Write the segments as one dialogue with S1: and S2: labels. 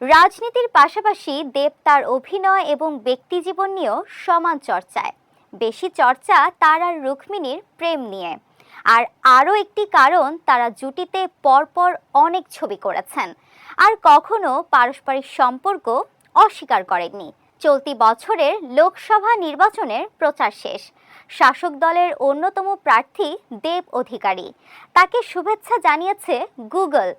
S1: রাজনীতির পাশাপাশি দেব তার অভিনয় এবং ব্যক্তিজীবন নিয়েও সমান চর্চায়। বেশি চর্চা তার আর রুক্মিণীর প্রেম নিয়ে। আর আরও একটি কারণ, তারা জুটিতে পরপর অনেক ছবি করেছেন আর কখনো পারস্পরিক সম্পর্ক অস্বীকার করেননি। চলতি বছরের লোকসভা নির্বাচনের প্রচার শেষ। শাসক দলের অন্যতম প্রার্থী দেব অধিকারী, তাকে শুভেচ্ছা জানিয়েছে গুগল।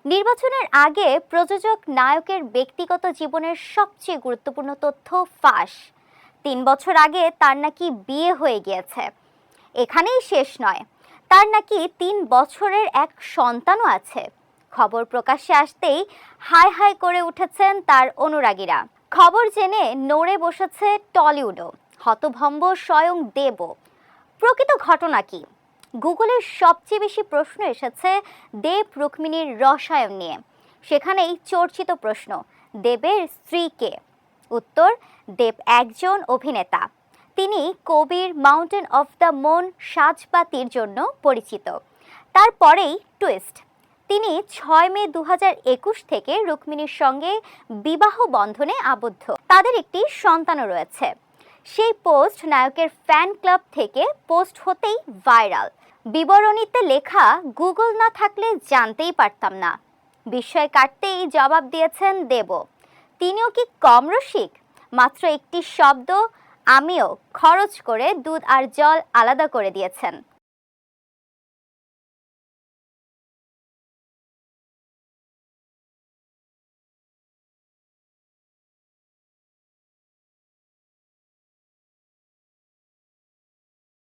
S1: নির্বাচনের আগে প্রযোজক নায়কের ব্যক্তিগত জীবনের সবচেয়ে গুরুত্বপূর্ণ তথ্য ফাঁস। ৩ বছর আগে তার নাকি বিয়ে হয়ে গিয়েছে। এখানেই শেষ নয়, তার নাকি ৩ বছরের এক সন্তানও আছে। খবর প্রকাশ্যে আসতেই হাই হাই করে উঠেছেন তার অনুরাগীরা। খবর জেনে নড়ে বসেছে টলিউডও, হতভম্ব স্বয়ং দেবও। প্রকৃত ঘটনা কি? গুগলের সবচেয়ে বেশি প্রশ্ন এসেছে দেব রুক্মিণীর রসায়ন নিয়ে। সেখানেই চর্চিত প্রশ্ন, দেবের স্ত্রী কে? উত্তর, দেব একজন অভিনেতা। তিনি কবির মাউন্টেন অফ দ্য মুন সাজপাতির জন্য পরিচিত। তারপরেই টুইস্ট, তিনি ৬ মে ২০২১ থেকে রুক্মিণীর সঙ্গে বিবাহ বন্ধনে আবদ্ধ। তাদের একটি সন্তানও রয়েছে। সেই পোস্ট নায়কের ফ্যান ক্লাব থেকে পোস্ট হতেই ভাইরাল। বিবরণীতে লেখা, গুগল না থাকলে জানতেই পারতাম না। বিস্ময় কাটতেই জবাব দিয়েছেন দেব। তিনিও কি কম রসিক? মাত্র একটি শব্দ, আমিও, খরচ করে দুধ আর জল আলাদা করে দিয়েছেন।